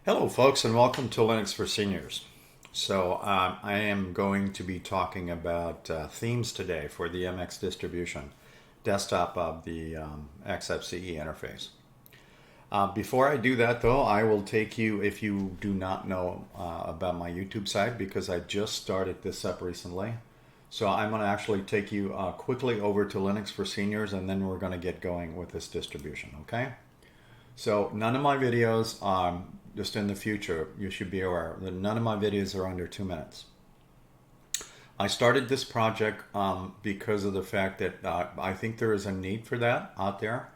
Hello folks and welcome to Linux for Seniors. I am going to be talking about themes today for the MX distribution, desktop of the Xfce interface. Before I do that though, I will take you, if you do not know about my YouTube site, because I just started this up recently. So I'm going to actually take you quickly over to Linux for Seniors, and then we're going to get going with this distribution, okay? So none of my videos, just in the future, you should be aware that none of my videos are under 2 minutes. I started this project because of the fact that I think there is a need for that out there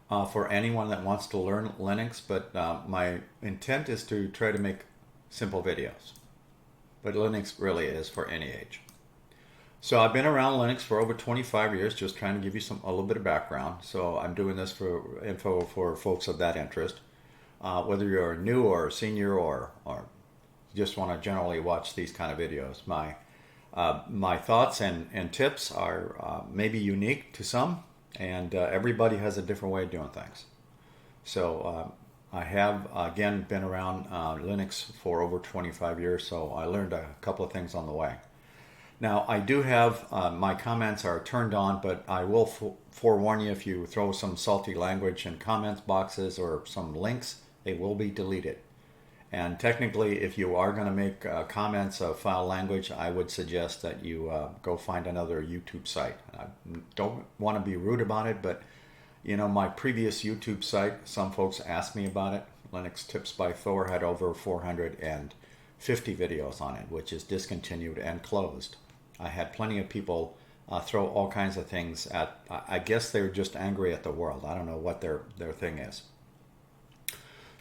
for anyone that wants to learn Linux, but my intent is to try to make simple videos. But Linux really is for any age. So I've been around Linux for over 25 years, just trying to give you a little bit of background. So I'm doing this for info for folks of that interest. Whether you're new or senior or just want to generally watch these kind of videos. My thoughts and tips are maybe unique to some, and everybody has a different way of doing things. So I have, again, been around Linux for over 25 years, so I learned a couple of things on the way. Now, I do have, my comments are turned on, but I will forewarn you, if you throw some salty language in comments boxes or some links, they will be deleted. And technically, if you are going to make comments of foul language, I would suggest that you go find another YouTube site. I don't want to be rude about it, but you know, my previous YouTube site, some folks asked me about it. Linux Tips by Thor had over 450 videos on it, which is discontinued and closed. I had plenty of people throw all kinds of things at, I guess they're just angry at the world. I don't know what their thing is.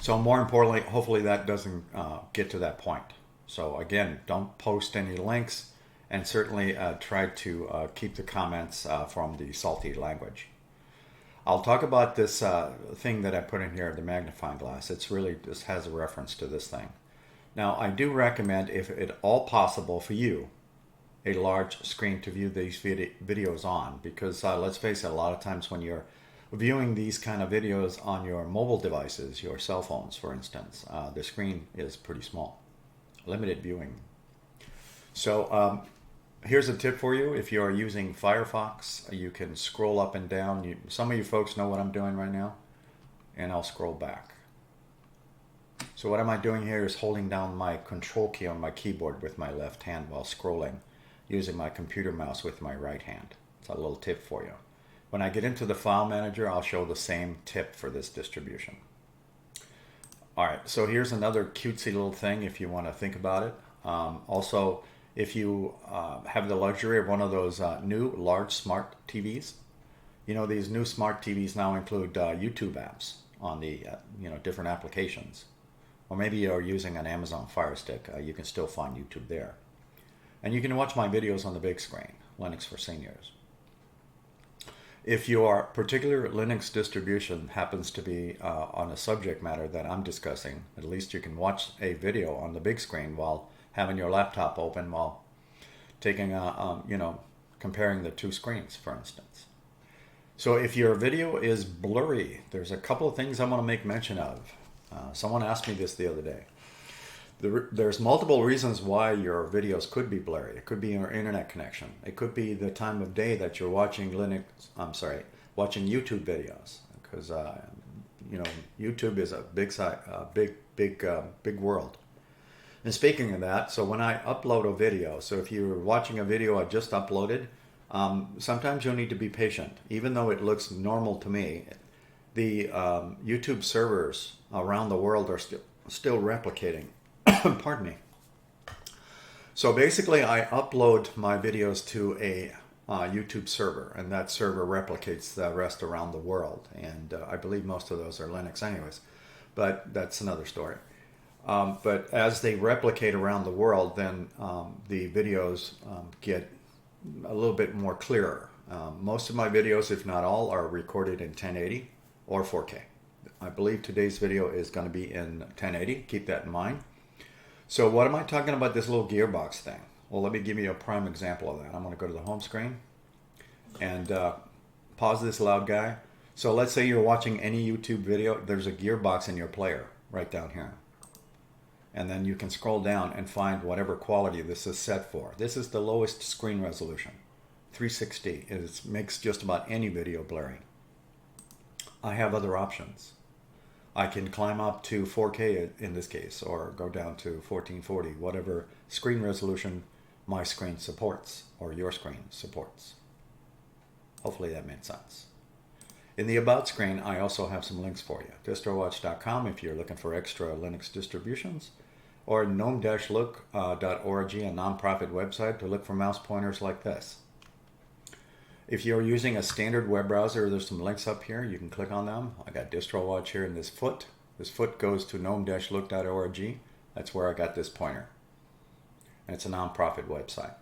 So more importantly, hopefully that doesn't get to that point. So again, don't post any links, and certainly try to keep the comments from the salty language. I'll talk about this thing that I put in here, the magnifying glass. It's really, this has a reference to this thing. Now, I do recommend, if at all possible for you, a large screen to view these videos on, because let's face it, a lot of times when you're viewing these kind of videos on your mobile devices, your cell phones for instance, the screen is pretty small, limited viewing. So here's a tip for you. If you're using Firefox, you can scroll up and down. Some of you folks know what I'm doing right now, and I'll scroll back. So what am I doing here is holding down my control key on my keyboard with my left hand while scrolling, using my computer mouse with my right hand. It's a little tip for you. When I get into the file manager, I'll show the same tip for this distribution. All right, so here's another cutesy little thing if you want to think about it. Also, if you have the luxury of one of those new large smart TVs, you know, these new smart TVs now include YouTube apps on the different applications. Or maybe you're using an Amazon Fire Stick, you can still find YouTube there. And you can watch my videos on the big screen, Linux for Seniors. If your particular Linux distribution happens to be on a subject matter that I'm discussing, at least you can watch a video on the big screen while having your laptop open, while taking comparing the two screens, for instance. So if your video is blurry, there's a couple of things I want to make mention of. Someone asked me this the other day. There's multiple reasons why your videos could be blurry. It could be your internet connection. It could be the time of day that you're watching watching YouTube videos, because YouTube is a big world. And speaking of that, so when I upload a video, so if you're watching a video I just uploaded, sometimes you'll need to be patient. Even though it looks normal to me, the YouTube servers around the world are still replicating. Pardon me. So basically, I upload my videos to a YouTube server, and that server replicates the rest around the world. And I believe most of those are Linux anyways, but that's another story. But as they replicate around the world, then the videos get a little bit more clearer. Most of my videos, if not all, are recorded in 1080 or 4K. I believe today's video is going to be in 1080. Keep that in mind. So what am I talking about, this little gearbox thing? Well, let me give you a prime example of that. I'm going to go to the home screen and pause this loud guy. So let's say you're watching any YouTube video. There's a gearbox in your player right down here. And then you can scroll down and find whatever quality this is set for. This is the lowest screen resolution, 360. It makes just about any video blurry. I have other options. I can climb up to 4K in this case, or go down to 1440, whatever screen resolution my screen supports, or your screen supports. Hopefully that made sense. In the About screen, I also have some links for you. distrowatch.com if you're looking for extra Linux distributions, or gnome-look.org, a nonprofit website to look for mouse pointers like this. If you're using a standard web browser, there's some links up here. You can click on them. I got DistroWatch here in this foot. This foot goes to gnome-look.org. That's where I got this pointer. And it's a nonprofit website.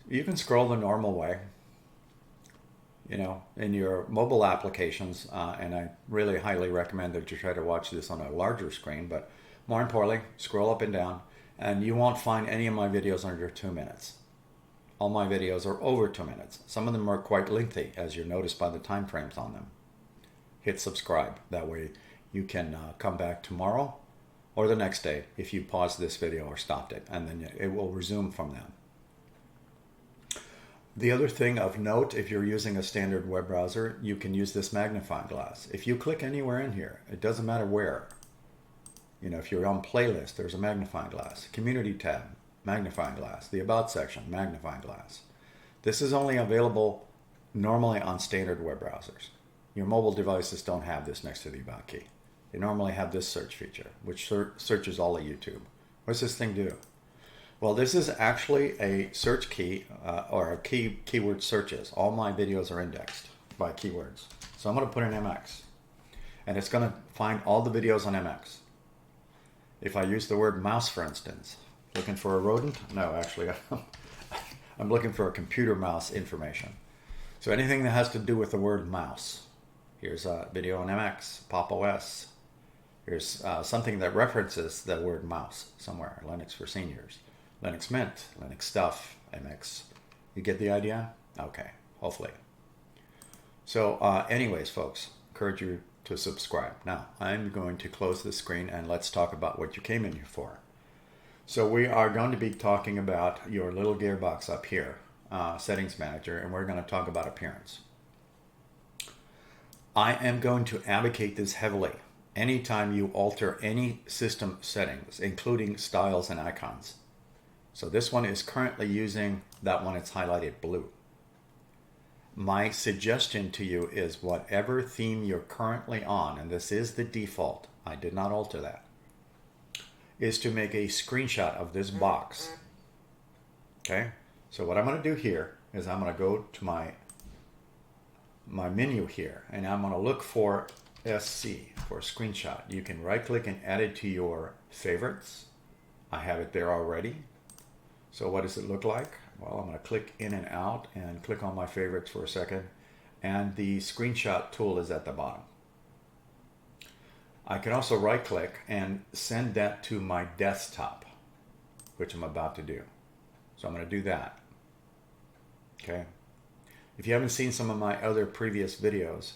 You can scroll the normal way, you know, in your mobile applications, and I really highly recommend that you try to watch this on a larger screen, but more importantly, scroll up and down, and you won't find any of my videos under 2 minutes. All my videos are over 2 minutes. Some of them are quite lengthy, as you notice by the time frames on them. Hit subscribe. That way you can come back tomorrow or the next day if you paused this video or stopped it, and then it will resume from then. The other thing of note, if you're using a standard web browser, you can use this magnifying glass. If you click anywhere in here, it doesn't matter where. You know, if you're on playlist, there's a magnifying glass. Community tab, magnifying glass. The About section, magnifying glass. This is only available normally on standard web browsers. Your mobile devices don't have this next to the About key. They normally have this search feature, which searches all of YouTube. What's this thing do? Well, this is actually a search key, or a keyword searches. All my videos are indexed by keywords. So I'm going to put in MX, and it's going to find all the videos on MX. If I use the word mouse, for instance, looking for a rodent? No, actually, I'm looking for a computer mouse information. So anything that has to do with the word mouse. Here's a video on MX, Pop OS. Here's something that references the word mouse somewhere, Linux for Seniors. Linux Mint, Linux Stuff, MX. You get the idea? Okay, hopefully. So anyways, folks, encourage you to subscribe. Now, I'm going to close the screen and let's talk about what you came in here for. So we are going to be talking about your little gearbox up here, Settings Manager, and we're going to talk about appearance. I am going to advocate this heavily anytime you alter any system settings, including styles and icons. So this one is currently using that one, it's highlighted blue. My suggestion to you is whatever theme you're currently on, and this is the default, I did not alter that, is to make a screenshot of this box. Okay, so what I'm going to do here is I'm going to go to my menu here, and I'm going to look for SC, for screenshot. You can right click and add it to your favorites. I have it there already. So what does it look like? Well, I'm going to click in and out and click on my favorites for a second, and the screenshot tool is at the bottom. I can also right click and send that to my desktop, which I'm about to do. So I'm going to do that. Okay. If you haven't seen some of my other previous videos,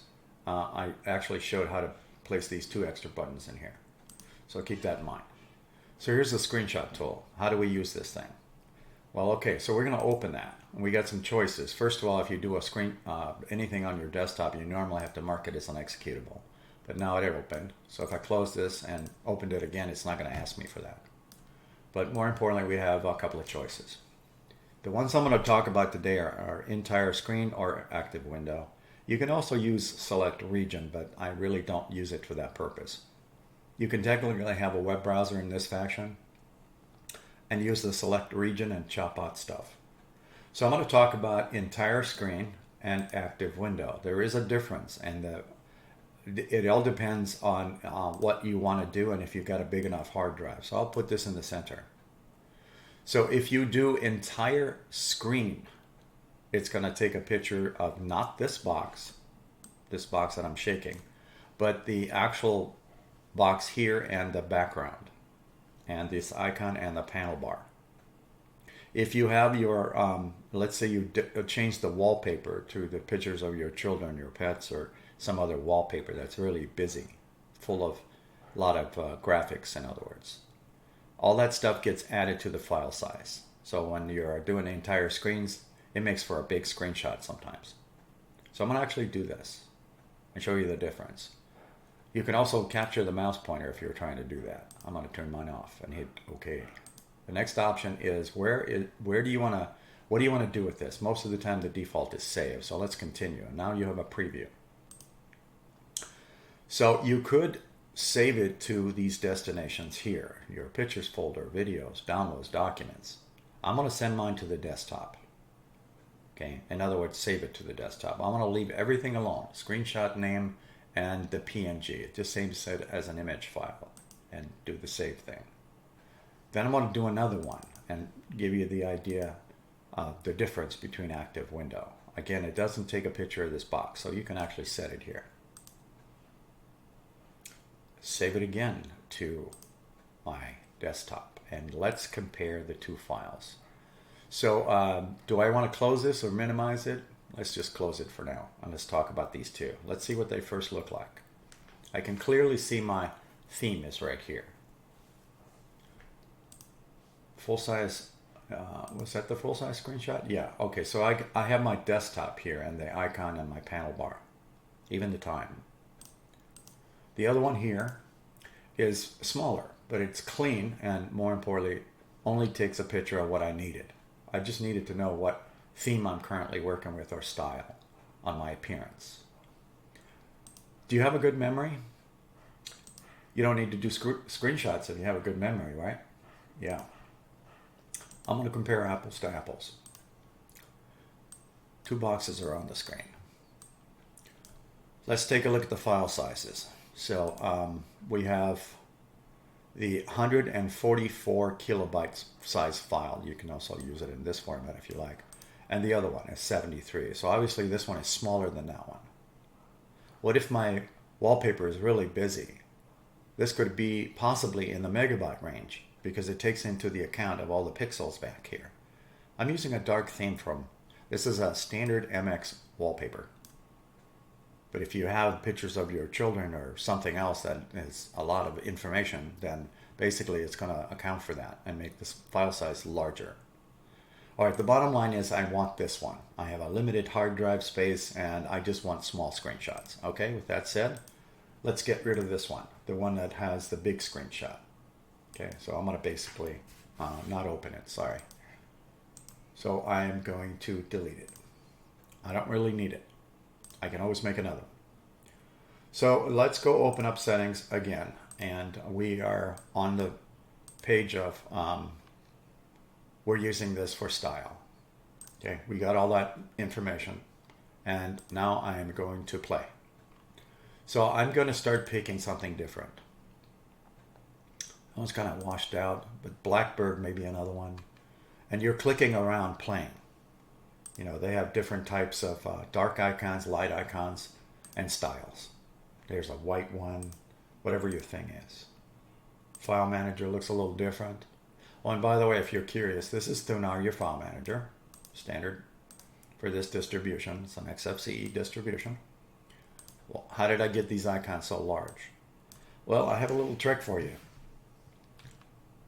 I actually showed how to place these 2 extra buttons in here. So keep that in mind. So here's the screenshot tool. How do we use this thing? Well, okay, so we're going to open that. We got some choices. First of all, if you do a anything on your desktop, you normally have to mark it as an executable. But now it opened. So if I close this and opened it again, it's not going to ask me for that. But more importantly, we have a couple of choices. The ones I'm going to talk about today are entire screen or active window. You can also use select region, but I really don't use it for that purpose. You can technically have a web browser in this fashion and use the select region and chop out stuff. So I'm going to talk about entire screen and active window. There is a difference, and it all depends on what you want to do and if you've got a big enough hard drive. So I'll put this in the center. So if you do entire screen, it's going to take a picture of not this box that I'm shaking, but the actual box here and the background, and this icon and the panel bar. If you have your, let's say you change the wallpaper to the pictures of your children, your pets, or some other wallpaper that's really busy, full of A lot of graphics, in other words. All that stuff gets added to the file size. So when you're doing the entire screens, it makes for a big screenshot sometimes. So I'm going to actually do this and show you the difference. You can also capture the mouse pointer if you're trying to do that. I'm going to turn mine off and hit OK. The next option is what do you want to do with this? Most of the time the default is save. So let's continue. Now you have a preview. So you could save it to these destinations here, your pictures folder, videos, downloads, documents. I'm going to send mine to the desktop. Okay, in other words, save it to the desktop. I'm going to leave everything alone, screenshot name and the PNG. It just saves it as an image file and do the save thing. Then I'm going to do another one and give you the idea of the difference between active window. Again, it doesn't take a picture of this box, so you can actually set it here. Save it again to my desktop, and let's compare the two files. So do I want to close this or minimize it? Let's just close it for now, and let's talk about these two. Let's see what they first look like. I can clearly see my theme is right here. Full size, was that the full size screenshot? Yeah, okay, so I have my desktop here and the icon and my panel bar, even the time. The other one here is smaller, but it's clean, and more importantly, only takes a picture of what I needed. I just needed to know what theme I'm currently working with or style on my appearance. Do you have a good memory? You don't need to do screenshots if you have a good memory, right? Yeah. I'm going to compare apples to apples. Two boxes are on the screen. Let's take a look at the file sizes. So we have the 144 kilobytes size file. You can also use it in this format if you like. And the other one is 73. So obviously this one is smaller than that one. What if my wallpaper is really busy? This could be possibly in the megabyte range because it takes into the account of all the pixels back here. I'm using a dark theme from, this is a standard MX wallpaper. But if you have pictures of your children or something else that is a lot of information, then basically it's going to account for that and make this file size larger. All right, the bottom line is I want this one. I have a limited hard drive space and I just want small screenshots. Okay, with that said, let's get rid of this one, the one that has the big screenshot. Okay, so I'm going to basically not open it, sorry. So I am going to delete it. I don't really need it. I can always make another. So let's go open up settings again, and we are on the page of we're using this for style. Okay, we got all that information, and now I am going to play. So I'm going to start picking something different. That one's kind of washed out, but Blackbird may be another one. And you're clicking around playing. You know, they have different types of dark icons, light icons, and styles. There's a white one, whatever your thing is. File manager looks a little different. Oh, and by the way, if you're curious, this is Thunar, your file manager, standard for this distribution. It's an Xfce distribution. Well, how did I get these icons so large? Well, I have a little trick for you.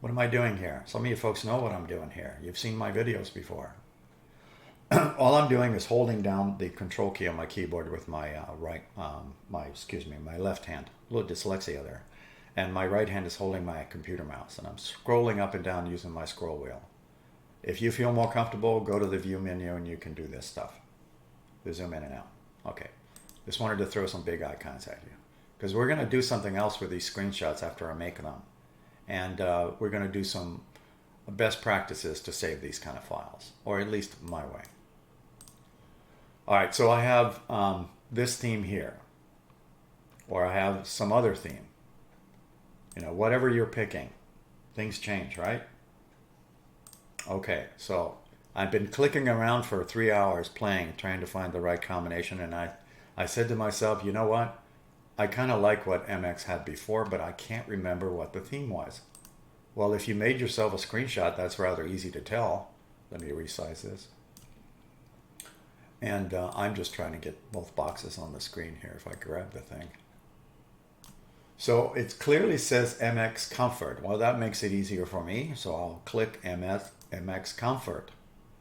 What am I doing here? Some of you folks know what I'm doing here. You've seen my videos before. All I'm doing is holding down the control key on my keyboard with my my left hand. A little dyslexia there. And my right hand is holding my computer mouse, and I'm scrolling up and down using my scroll wheel. If you feel more comfortable, go to the view menu and you can do this stuff. The zoom in and out. Okay. Just wanted to throw some big icons at you, because we're going to do something else with these screenshots after I make them. And we're going to do some best practices to save these kind of files, or at least my way. All right, so I have this theme here, or I have some other theme. You know, whatever you're picking, things change, right? Okay, so I've been clicking around for 3 hours playing, trying to find the right combination, and I said to myself, you know what? I kind of like what MX had before, but I can't remember what the theme was. Well, if you made yourself a screenshot, that's rather easy to tell. Let me resize this. And I'm just trying to get both boxes on the screen here if I grab the thing. So it clearly says MX Comfort. Well, that makes it easier for me. So I'll click MX Comfort.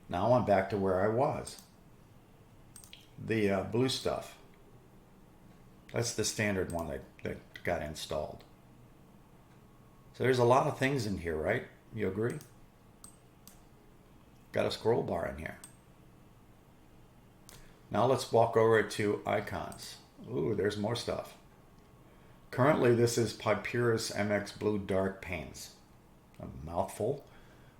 Now I'm back to where I was. The blue stuff. That's the standard one that got installed. So there's a lot of things in here, right? You agree? Got a scroll bar in here. Now let's walk over to icons. Ooh, there's more stuff. Currently, this is Papyrus MX Blue Dark Panes. A mouthful,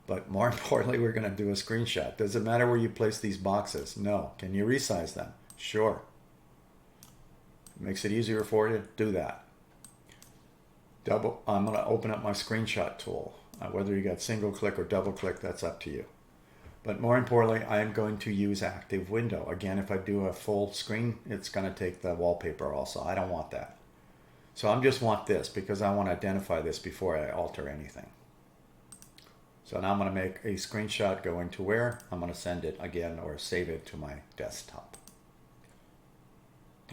but more importantly, we're going to do a screenshot. Does it matter where you place these boxes? No. Can you resize them? Sure. Makes it easier for you. Do that. I'm going to open up my screenshot tool. Whether you got single click or double click, that's up to you. But more importantly, I am going to use active window. Again, if I do a full screen, it's going to take the wallpaper also. I don't want that. So I just want this because I want to identify this before I alter anything. So now I'm going to make a screenshot going to where? I'm going to send it again or save it to my desktop.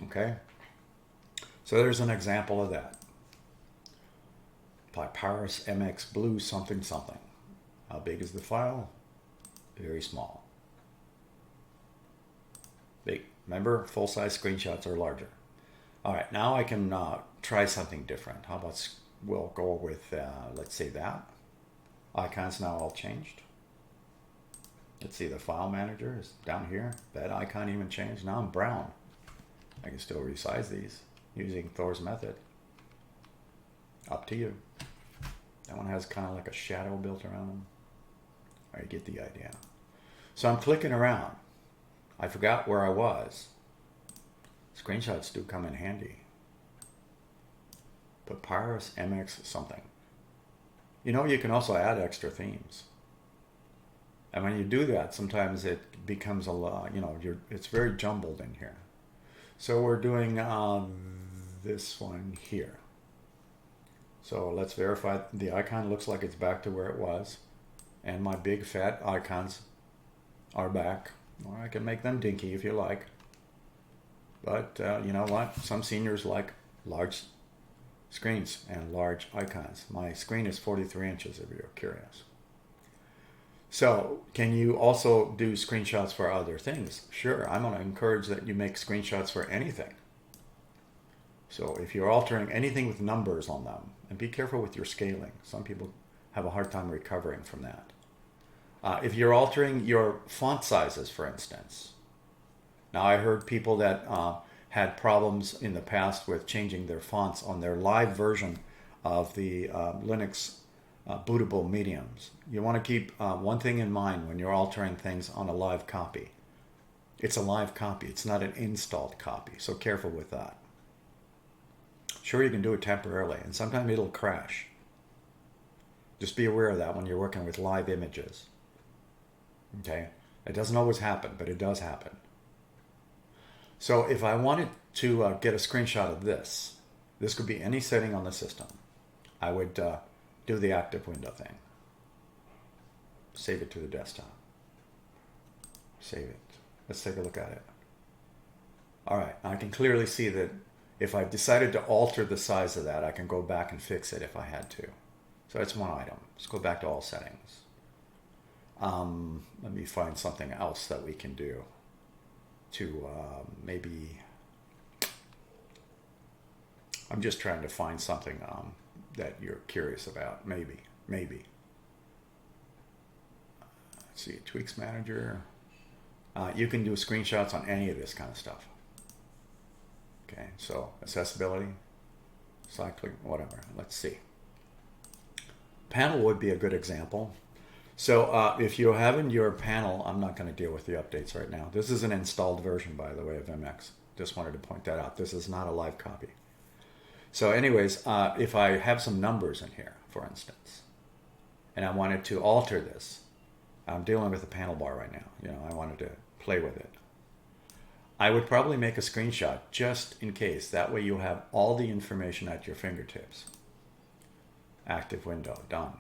Okay? So there's an example of that. Papyrus MX Blue something something. How big is the file? Very small. Big. Remember, full-size screenshots are larger. All right, now I can try something different. How about we'll go with, let's say that. Icons now all changed. Let's see, the file manager is down here. That icon even changed. Now I'm brown. I can still resize these using Thor's method. Up to you. That one has kind of like a shadow built around them. I get the idea. So I'm clicking around. I forgot where I was. Screenshots do come in handy. Papyrus MX something. You know, you can also add extra themes. And when you do that, sometimes it becomes a lot, you know, it's very jumbled in here. So we're doing this one here. So let's verify the icon looks like it's back to where it was. And my big fat icons are back. Or I can make them dinky if you like. But you know what? Some seniors like large screens and large icons. My screen is 43 inches if you're curious. So can you also do screenshots for other things? Sure, I'm going to encourage that you make screenshots for anything. So if you're altering anything with numbers on them, and be careful with your scaling. Some people have a hard time recovering from that. If you're altering your font sizes, for instance. Now I heard people that had problems in the past with changing their fonts on their live version of the Linux bootable mediums. You want to keep one thing in mind when you're altering things on a live copy. It's a live copy. It's not an installed copy. So careful with that. Sure, you can do it temporarily, and sometimes it'll crash. Just be aware of that when you're working with live images. Okay? It doesn't always happen, but it does happen. So if I wanted to get a screenshot of this could be any setting on the system. I would do the active window thing. Save it to the desktop. Save it. Let's take a look at it. All right, I can clearly see that if I've decided to alter the size of that, I can go back and fix it if I had to. So that's one item. Let's go back to all settings. Let me find something else that we can do to maybe... I'm just trying to find something that you're curious about. Maybe. Let's see, Tweaks Manager. You can do screenshots on any of this kind of stuff. Okay, so accessibility, cycling, whatever. Let's see. Panel would be a good example. So if you have in your panel, I'm not going to deal with the updates right now. This is an installed version, by the way, of MX. Just wanted to point that out. This is not a live copy. So anyways, if I have some numbers in here, for instance, and I wanted to alter this, I'm dealing with the panel bar right now. You know, I wanted to play with it. I would probably make a screenshot just in case. That way you have all the information at your fingertips. Active window, done.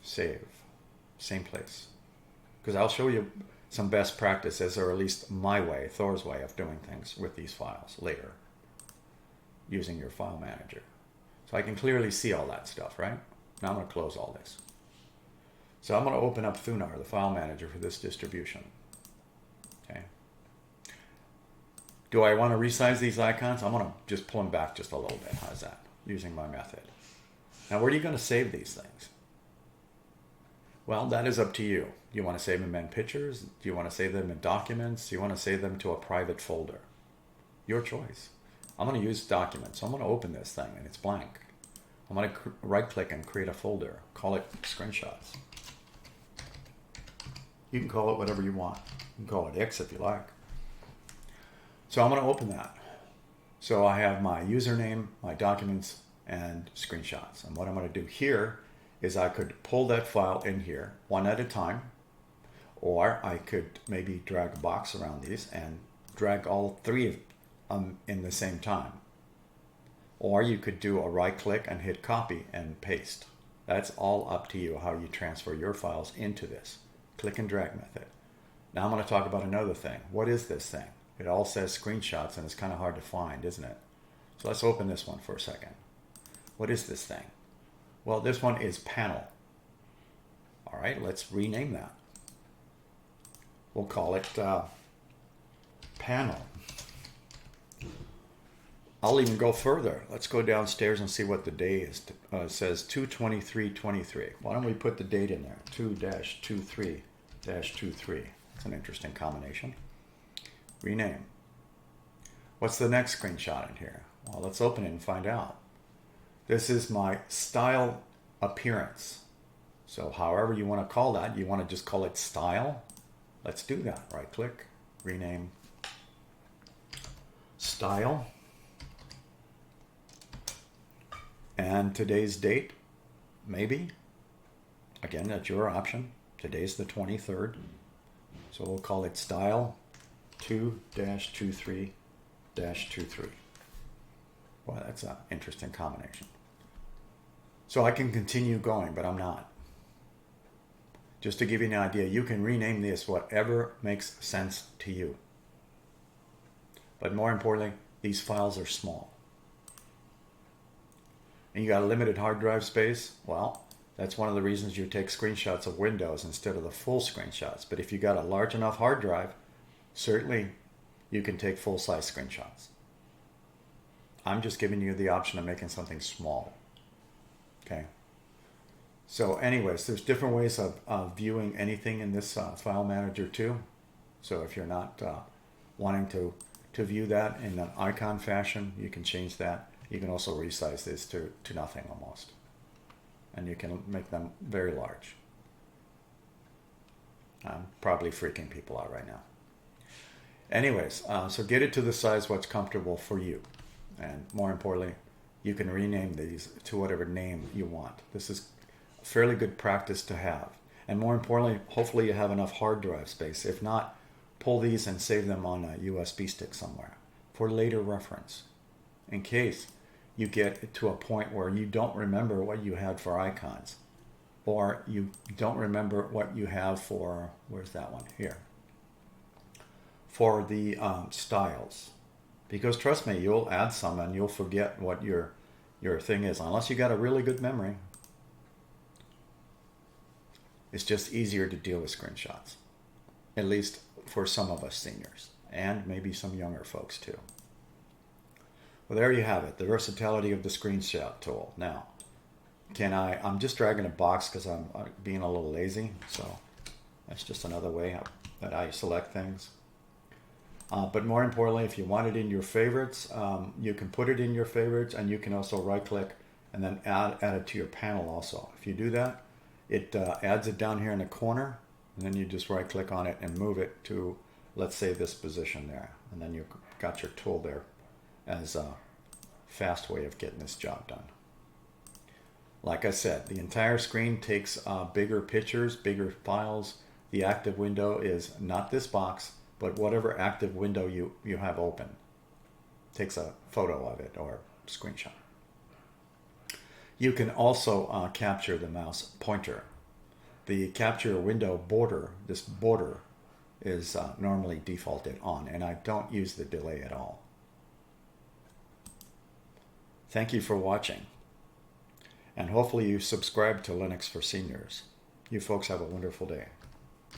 Save, same place. Because I'll show you some best practices, or at least my way, Thor's way of doing things with these files later. using your file manager. So I can clearly see all that stuff, right? Now I'm going to close all this. So I'm going to open up Thunar, the file manager for this distribution. Okay. Do I want to resize these icons? I'm going to just pull them back just a little bit. How's that? Using my method. Now, where are you going to save these things? Well, that is up to you. Do you want to save them in pictures? Do you want to save them in documents? Do you want to save them to a private folder? Your choice. I'm going to use documents. So I'm going to open this thing and it's blank. I'm going to right click and create a folder. Call it screenshots. You can call it whatever you want. You can call it X if you like. So I'm going to open that. So I have my username, my documents, and screenshots. And what I'm going to do here is I could pull that file in here one at a time, or I could maybe drag a box around these and drag all three of them in the same time. Or you could do a right click and hit copy and paste. That's all up to you how you transfer your files into this click and drag method. Now I'm going to talk about another thing. What is this thing? It all says screenshots and it's kind of hard to find, isn't it? So let's open this one for a second. What is this thing? Well, this one is panel. All right, let's rename that. We'll call it panel. I'll even go further. Let's go downstairs and see what the day is. It says 2/23/23. Why don't we put the date in there? 2-23-23. That's an interesting combination. Rename. What's the next screenshot in here? Well, let's open it and find out. This is my style appearance. So however you want to call that, you want to just call it style. Let's do that. Right click, rename, style. And today's date, maybe. Again, that's your option. Today's the 23rd. So we'll call it style 2-23-23. Well, that's an interesting combination. So I can continue going, but I'm not. Just to give you an idea, you can rename this whatever makes sense to you. But more importantly, these files are small. And you got a limited hard drive space. Well, that's one of the reasons you take screenshots of windows instead of the full screenshots. But if you got a large enough hard drive, certainly you can take full-size screenshots. I'm just giving you the option of making something small. Okay. So anyways, there's different ways of viewing anything in this file manager too. So if you're not wanting to view that in an icon fashion, you can change that. You can also resize this to nothing almost. And you can make them very large. I'm probably freaking people out right now. Anyways, so get it to the size what's comfortable for you. And more importantly, you can rename these to whatever name you want. This is fairly good practice to have. And more importantly, hopefully you have enough hard drive space. If not, pull these and save them on a USB stick somewhere for later reference. In case you get to a point where you don't remember what you had for icons, or you don't remember what you have for, where's that one? Here. For the styles. Because trust me, you'll add some and you'll forget what your thing is, unless you got a really good memory. It's just easier to deal with screenshots, at least for some of us seniors, and maybe some younger folks too. Well, there you have it, the versatility of the screenshot tool. Now, I'm just dragging a box because I'm being a little lazy, so that's just another way that I select things. But more importantly, if you want it in your favorites, you can put it in your favorites, and you can also right-click and then add it to your panel also. If you do that, it adds it down here in the corner, and then you just right-click on it and move it to, let's say, this position there. And then you've got your tool there as a fast way of getting this job done. Like I said, the entire screen takes bigger pictures, bigger files. The active window is not this box, but whatever active window you have open. Takes a photo of it or screenshot. You can also capture the mouse pointer. The capture window border, this border, is normally defaulted on, and I don't use the delay at all. Thank you for watching. And hopefully you subscribe to Linux for Seniors. You folks have a wonderful day.